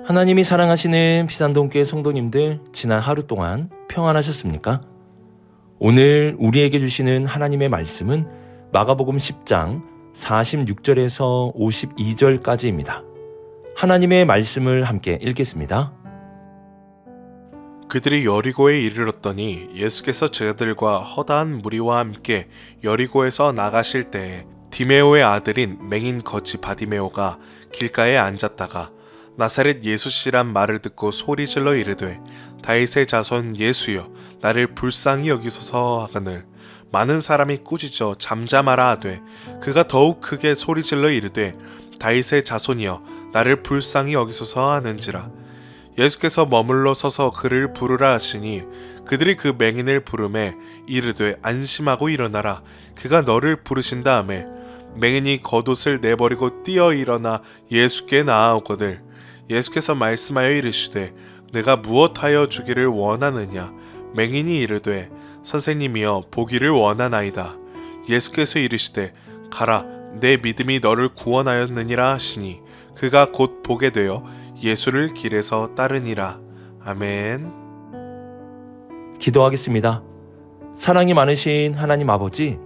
하나님이 사랑하시는 비산동교회 성도님들, 지난 하루 동안 평안하셨습니까? 오늘 우리에게 주시는 하나님의 말씀은 마가복음 10장 46절에서 52절까지입니다. 하나님의 말씀을 함께 읽겠습니다. 그들이 여리고에 이르렀더니 예수께서 제자들과 허다한 무리와 함께 여리고에서 나가실 때에 디메오의 아들인 맹인 거지 바디메오가 길가에 앉았다가 나사렛 예수시란 말을 듣고 소리질러 이르되 다윗의 자손 예수여 나를 불쌍히 여기소서 하거늘 많은 사람이 꾸짖어 잠잠하라 하되 그가 더욱 크게 소리질러 이르되 다윗의 자손이여 나를 불쌍히 여기소서 하는지라. 예수께서 머물러 서서 그를 부르라 하시니 그들이 그 맹인을 부르매 이르되 안심하고 일어나라 그가 너를 부르신다 하매 맹인이 겉옷을 내버리고 뛰어 일어나 예수께 나아오거늘 예수께서 말씀하여 이르시되 내가 무엇하여 주기를 원하느냐. 맹인이 이르되 선생님이여 보기를 원하나이다. 예수께서 이르시되 가라 내 믿음이 너를 구원하였느니라 하시니 그가 곧 보게 되어 예수를 길에서 따르니라. 아멘. 기도하겠습니다. 사랑이 많으신 하나님 아버지,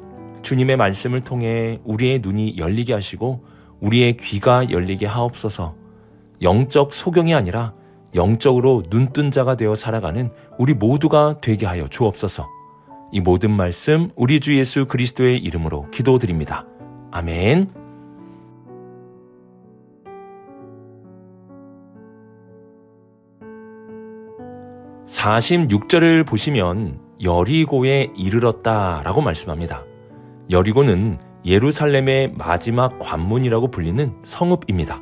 주님의 말씀을 통해 우리의 눈이 열리게 하시고 우리의 귀가 열리게 하옵소서. 영적 소경이 아니라 영적으로 눈뜬 자가 되어 살아가는 우리 모두가 되게 하여 주옵소서. 이 모든 말씀 우리 주 예수 그리스도의 이름으로 기도드립니다. 아멘. (46절을) 보시면 여리고에 이르렀다라고 말씀합니다. 여리고는 예루살렘의 마지막 관문이라고 불리는 성읍입니다.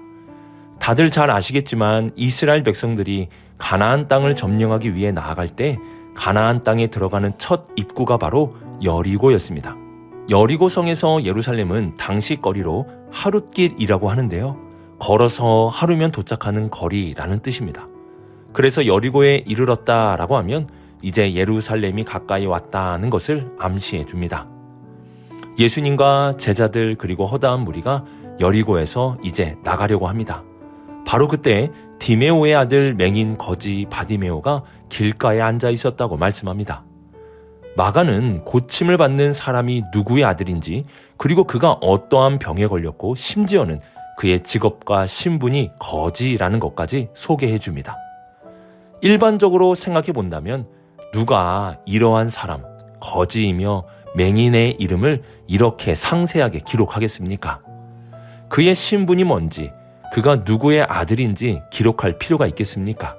다들 잘 아시겠지만 이스라엘 백성들이 가나안 땅을 점령하기 위해 나아갈 때 가나안 땅에 들어가는 첫 입구가 바로 여리고였습니다. 여리고 성에서 예루살렘은 당시 거리로 하룻길이라고 하는데요. 걸어서 하루면 도착하는 거리라는 뜻입니다. 그래서 여리고에 이르렀다라고 하면 이제 예루살렘이 가까이 왔다는 것을 암시해 줍니다. 예수님과 제자들 그리고 허다한 무리가 여리고에서 이제 나가려고 합니다. 바로 그때 디메오의 아들 맹인 거지 바디메오가 길가에 앉아 있었다고 말씀합니다. 마가는 고침을 받는 사람이 누구의 아들인지 그리고 그가 어떠한 병에 걸렸고 심지어는 그의 직업과 신분이 거지라는 것까지 소개해 줍니다. 일반적으로 생각해 본다면 누가 이러한 사람, 거지이며 맹인의 이름을 이렇게 상세하게 기록하겠습니까? 그의 신분이 뭔지, 그가 누구의 아들인지 기록할 필요가 있겠습니까?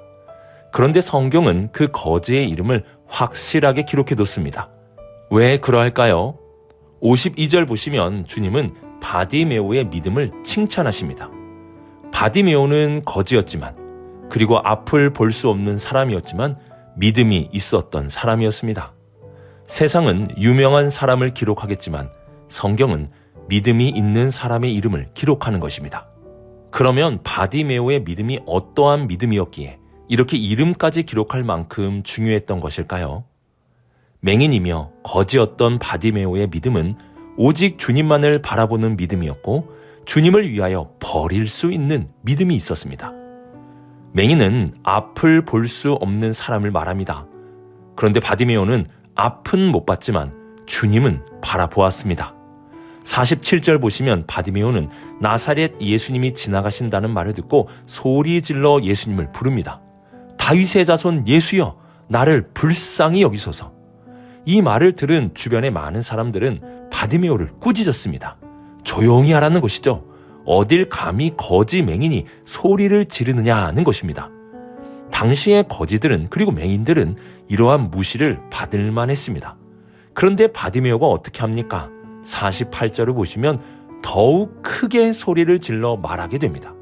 그런데 성경은 그 거지의 이름을 확실하게 기록해뒀습니다. 왜 그러할까요? 52절 보시면 주님은 바디메오의 믿음을 칭찬하십니다. 바디메오는 거지였지만 그리고 앞을 볼 수 없는 사람이었지만 믿음이 있었던 사람이었습니다. 세상은 유명한 사람을 기록하겠지만 성경은 믿음이 있는 사람의 이름을 기록하는 것입니다. 그러면 바디메오의 믿음이 어떠한 믿음이었기에 이렇게 이름까지 기록할 만큼 중요했던 것일까요? 맹인이며 거지였던 바디메오의 믿음은 오직 주님만을 바라보는 믿음이었고 주님을 위하여 버릴 수 있는 믿음이 있었습니다. 맹인은 앞을 볼 수 없는 사람을 말합니다. 그런데 바디메오는 앞은 못 봤지만 주님은 바라보았습니다. 47절 보시면 바디메오는 나사렛 예수님이 지나가신다는 말을 듣고 소리 질러 예수님을 부릅니다. 다윗의 자손 예수여 나를 불쌍히 여기소서. 이 말을 들은 주변의 많은 사람들은 바디메오를 꾸짖었습니다. 조용히 하라는 것이죠. 어딜 감히 거지 맹인이 소리를 지르느냐는 것입니다. 당시의 거지들은 그리고 맹인들은 이러한 무시를 받을 만했습니다. 그런데 바디메오가 어떻게 합니까? 48절을 보시면 더욱 크게 소리를 질러 말하게 됩니다.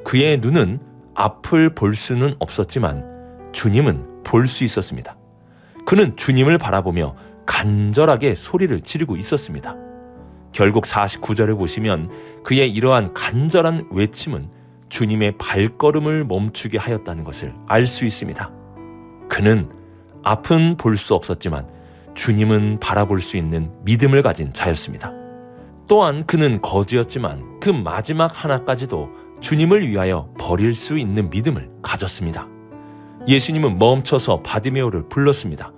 그의 눈은 앞을 볼 수는 없었지만 주님은 볼 수 있었습니다. 그는 주님을 바라보며 간절하게 소리를 지르고 있었습니다. 결국 49절을 보시면 그의 이러한 간절한 외침은 주님의 발걸음을 멈추게 하였다는 것을 알 수 있습니다. 그는 앞은 볼 수 없었지만 주님은 바라볼 수 있는 믿음을 가진 자였습니다. 또한 그는 거지였지만 그 마지막 하나까지도 주님을 위하여 버릴 수 있는 믿음을 가졌습니다. 예수님은 멈춰서 바디메오를 불렀습니다.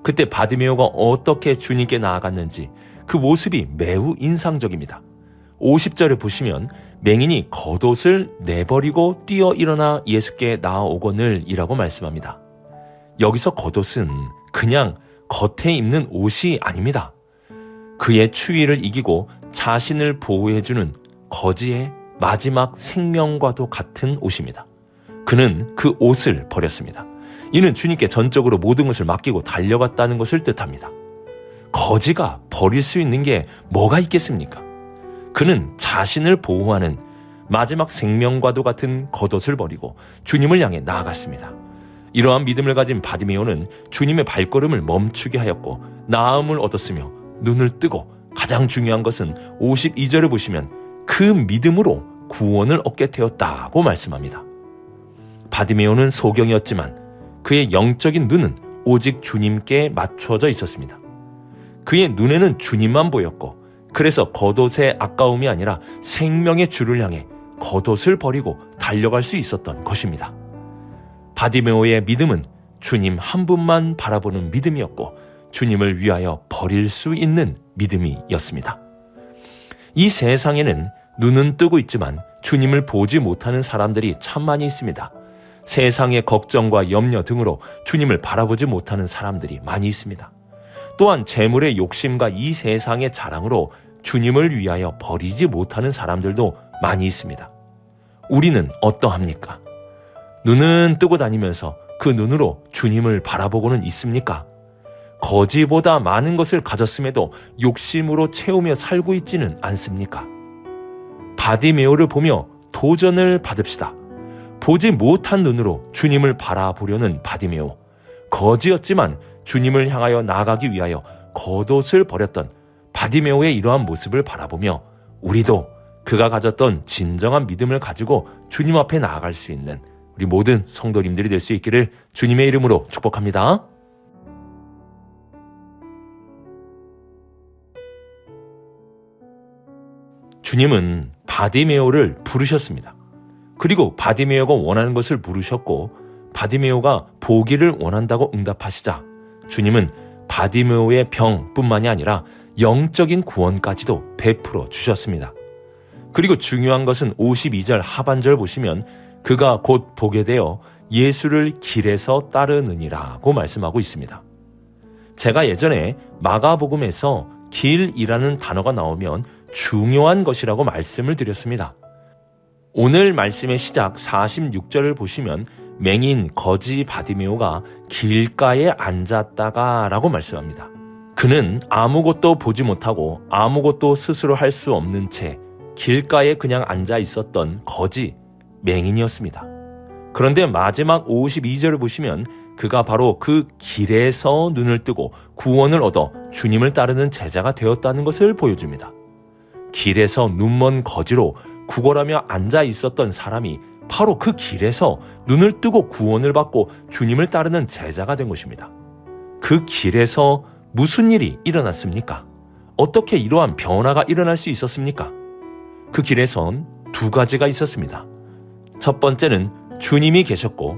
그때 바디메오가 어떻게 주님께 나아갔는지 그 모습이 매우 인상적입니다. 50절에 보시면 맹인이 겉옷을 내버리고 뛰어 일어나 예수께 나아오거늘 이라고 말씀합니다. 여기서 겉옷은 그냥 겉에 입는 옷이 아닙니다. 그의 추위를 이기고 자신을 보호해주는 거지의 마지막 생명과도 같은 옷입니다. 그는 그 옷을 버렸습니다. 이는 주님께 전적으로 모든 것을 맡기고 달려갔다는 것을 뜻합니다. 거지가 버릴 수 있는 게 뭐가 있겠습니까? 그는 자신을 보호하는 마지막 생명과도 같은 겉옷을 버리고 주님을 향해 나아갔습니다. 이러한 믿음을 가진 바디메오는 주님의 발걸음을 멈추게 하였고 나음을 얻었으며 눈을 뜨고 가장 중요한 것은 52절을 보시면 그 믿음으로 구원을 얻게 되었다고 말씀합니다. 바디메오는 소경이었지만 그의 영적인 눈은 오직 주님께 맞춰져 있었습니다. 그의 눈에는 주님만 보였고 그래서 겉옷의 아까움이 아니라 생명의 주를 향해 겉옷을 버리고 달려갈 수 있었던 것입니다. 바디메오의 믿음은 주님 한 분만 바라보는 믿음이었고 주님을 위하여 버릴 수 있는 믿음이었습니다. 이 세상에는 눈은 뜨고 있지만 주님을 보지 못하는 사람들이 참 많이 있습니다. 세상의 걱정과 염려 등으로 주님을 바라보지 못하는 사람들이 많이 있습니다. 또한 재물의 욕심과 이 세상의 자랑으로 주님을 위하여 버리지 못하는 사람들도 많이 있습니다. 우리는 어떠합니까? 눈은 뜨고 다니면서 그 눈으로 주님을 바라보고는 있습니까? 거지보다 많은 것을 가졌음에도 욕심으로 채우며 살고 있지는 않습니까? 바디메오를 보며 도전을 받읍시다. 보지 못한 눈으로 주님을 바라보려는 바디메오. 거지였지만 주님을 향하여 나아가기 위하여 겉옷을 버렸던 바디메오의 이러한 모습을 바라보며 우리도 그가 가졌던 진정한 믿음을 가지고 주님 앞에 나아갈 수 있는 우리 모든 성도님들이 될 수 있기를 주님의 이름으로 축복합니다. 주님은 바디메오를 부르셨습니다. 그리고 바디메오가 원하는 것을 물으셨고 바디메오가 보기를 원한다고 응답하시자 주님은 바디메오의 병뿐만이 아니라 영적인 구원까지도 베풀어 주셨습니다. 그리고 중요한 것은 52절 하반절 보시면 그가 곧 보게 되어 예수를 길에서 따르느니라고 말씀하고 있습니다. 제가 예전에 마가복음에서 길이라는 단어가 나오면 중요한 것이라고 말씀을 드렸습니다. 오늘 말씀의 시작 46절을 보시면 맹인 거지 바디메오가 길가에 앉았다가 라고 말씀합니다. 그는 아무것도 보지 못하고 아무것도 스스로 할 수 없는 채 길가에 그냥 앉아 있었던 거지 맹인이었습니다. 그런데 마지막 52절을 보시면 그가 바로 그 길에서 눈을 뜨고 구원을 얻어 주님을 따르는 제자가 되었다는 것을 보여줍니다. 길에서 눈먼 거지로 구걸하며 앉아 있었던 사람이 바로 그 길에서 눈을 뜨고 구원을 받고 주님을 따르는 제자가 된 것입니다. 그 길에서 무슨 일이 일어났습니까? 어떻게 이러한 변화가 일어날 수 있었습니까? 그 길에선 두 가지가 있었습니다. 첫 번째는 주님이 계셨고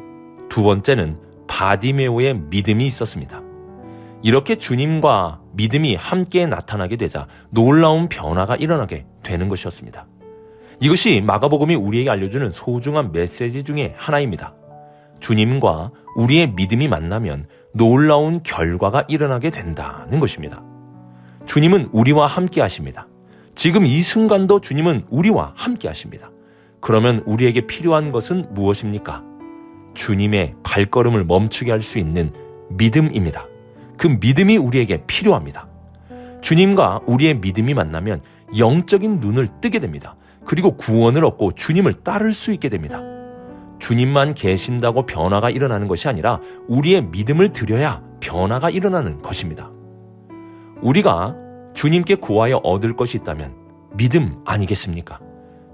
두 번째는 바디메오의 믿음이 있었습니다. 이렇게 주님과 믿음이 함께 나타나게 되자 놀라운 변화가 일어나게 되는 것이었습니다. 이것이 마가복음이 우리에게 알려주는 소중한 메시지 중에 하나입니다. 주님과 우리의 믿음이 만나면 놀라운 결과가 일어나게 된다는 것입니다. 주님은 우리와 함께 하십니다. 지금 이 순간도 주님은 우리와 함께 하십니다. 그러면 우리에게 필요한 것은 무엇입니까? 주님의 발걸음을 멈추게 할 수 있는 믿음입니다. 그 믿음이 우리에게 필요합니다. 주님과 우리의 믿음이 만나면 영적인 눈을 뜨게 됩니다. 그리고 구원을 얻고 주님을 따를 수 있게 됩니다. 주님만 계신다고 변화가 일어나는 것이 아니라 우리의 믿음을 드려야 변화가 일어나는 것입니다. 우리가 주님께 구하여 얻을 것이 있다면 믿음 아니겠습니까?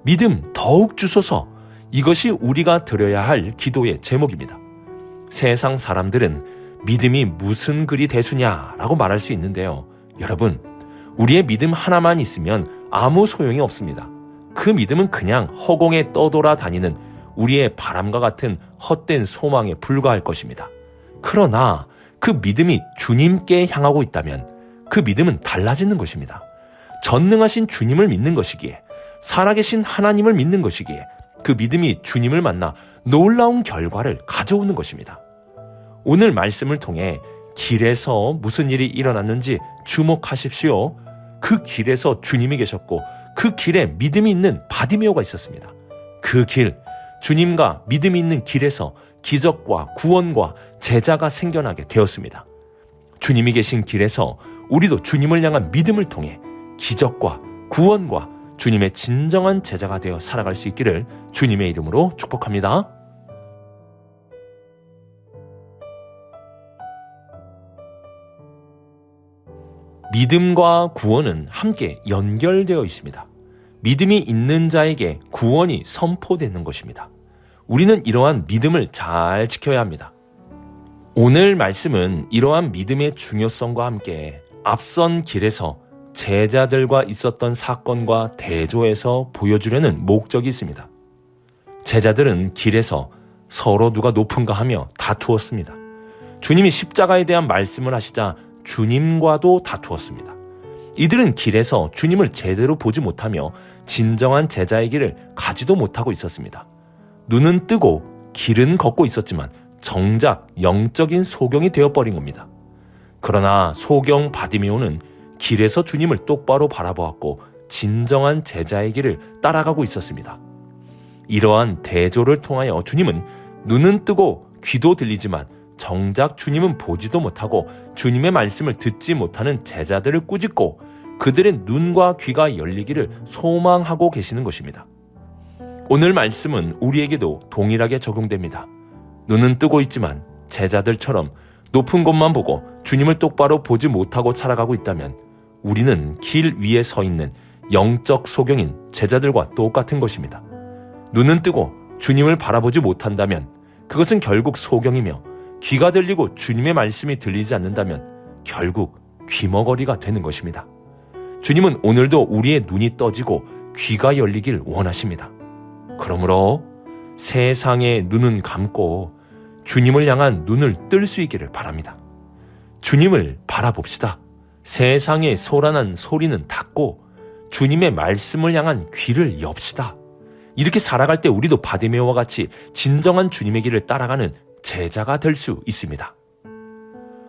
믿음 더욱 주소서. 이것이 우리가 드려야 할 기도의 제목입니다. 세상 사람들은 믿음이 무슨 그리 대수냐라고 말할 수 있는데요. 여러분, 우리의 믿음 하나만 있으면 아무 소용이 없습니다. 그 믿음은 그냥 허공에 떠돌아다니는 우리의 바람과 같은 헛된 소망에 불과할 것입니다. 그러나 그 믿음이 주님께 향하고 있다면 그 믿음은 달라지는 것입니다. 전능하신 주님을 믿는 것이기에, 살아계신 하나님을 믿는 것이기에 그 믿음이 주님을 만나 놀라운 결과를 가져오는 것입니다. 오늘 말씀을 통해 길에서 무슨 일이 일어났는지 주목하십시오. 그 길에서 주님이 계셨고 그 길에 믿음이 있는 바디메오가 있었습니다. 그 길, 주님과 믿음이 있는 길에서 기적과 구원과 제자가 생겨나게 되었습니다. 주님이 계신 길에서 우리도 주님을 향한 믿음을 통해 기적과 구원과 주님의 진정한 제자가 되어 살아갈 수 있기를 주님의 이름으로 축복합니다. 믿음과 구원은 함께 연결되어 있습니다. 믿음이 있는 자에게 구원이 선포되는 것입니다. 우리는 이러한 믿음을 잘 지켜야 합니다. 오늘 말씀은 이러한 믿음의 중요성과 함께 앞선 길에서 제자들과 있었던 사건과 대조해서 보여주려는 목적이 있습니다. 제자들은 길에서 서로 누가 높은가 하며 다투었습니다. 주님이 십자가에 대한 말씀을 하시자 주님과도 다투었습니다. 이들은 길에서 주님을 제대로 보지 못하며 진정한 제자의 길을 가지도 못하고 있었습니다. 눈은 뜨고 길은 걷고 있었지만 정작 영적인 소경이 되어버린 겁니다. 그러나 소경 바디메오는 길에서 주님을 똑바로 바라보았고 진정한 제자의 길을 따라가고 있었습니다. 이러한 대조를 통하여 주님은 눈은 뜨고 귀도 들리지만 정작 주님은 보지도 못하고 주님의 말씀을 듣지 못하는 제자들을 꾸짖고 그들의 눈과 귀가 열리기를 소망하고 계시는 것입니다. 오늘 말씀은 우리에게도 동일하게 적용됩니다. 눈은 뜨고 있지만 제자들처럼 높은 곳만 보고 주님을 똑바로 보지 못하고 살아가고 있다면 우리는 길 위에 서 있는 영적 소경인 제자들과 똑같은 것입니다. 눈은 뜨고 주님을 바라보지 못한다면 그것은 결국 소경이며 귀가 들리고 주님의 말씀이 들리지 않는다면 결국 귀머거리가 되는 것입니다. 주님은 오늘도 우리의 눈이 떠지고 귀가 열리길 원하십니다. 그러므로 세상의 눈은 감고 주님을 향한 눈을 뜰 수 있기를 바랍니다. 주님을 바라봅시다. 세상의 소란한 소리는 닫고 주님의 말씀을 향한 귀를 엽시다. 이렇게 살아갈 때 우리도 바디메오와 같이 진정한 주님의 길을 따라가는 제자가 될 수 있습니다.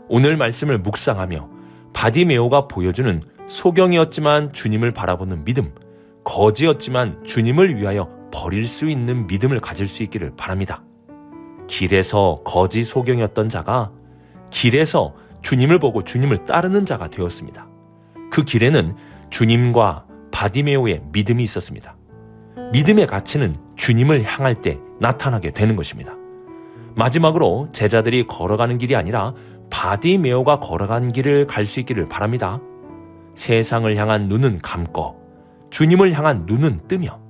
오늘 말씀을 묵상하며 바디메오가 보여주는 소경이었지만 주님을 바라보는 믿음, 거지였지만 주님을 위하여 버릴 수 있는 믿음을 가질 수 있기를 바랍니다. 길에서 거지 소경이었던 자가 길에서 주님을 보고 주님을 따르는 자가 되었습니다. 그 길에는 주님과 바디메오의 믿음이 있었습니다. 믿음의 가치는 주님을 향할 때 나타나게 되는 것입니다. 마지막으로 제자들이 걸어가는 길이 아니라 바디메오가 걸어간 길을 갈 수 있기를 바랍니다. 세상을 향한 눈은 감고 주님을 향한 눈은 뜨며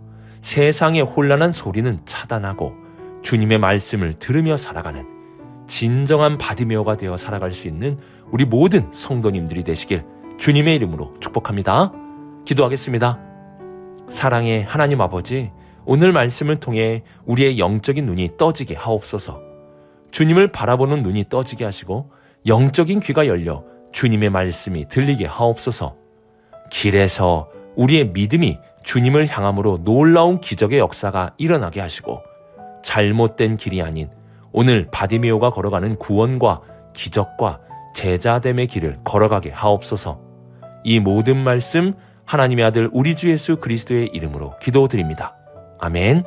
세상의 혼란한 소리는 차단하고 주님의 말씀을 들으며 살아가는 진정한 바디메오가 되어 살아갈 수 있는 우리 모든 성도님들이 되시길 주님의 이름으로 축복합니다. 기도하겠습니다. 사랑의 하나님 아버지, 오늘 말씀을 통해 우리의 영적인 눈이 떠지게 하옵소서. 주님을 바라보는 눈이 떠지게 하시고 영적인 귀가 열려 주님의 말씀이 들리게 하옵소서. 길에서 우리의 믿음이 주님을 향함으로 놀라운 기적의 역사가 일어나게 하시고 잘못된 길이 아닌 오늘 바디메오가 걸어가는 구원과 기적과 제자됨의 길을 걸어가게 하옵소서. 이 모든 말씀 하나님의 아들 우리 주 예수 그리스도의 이름으로 기도드립니다. 아멘.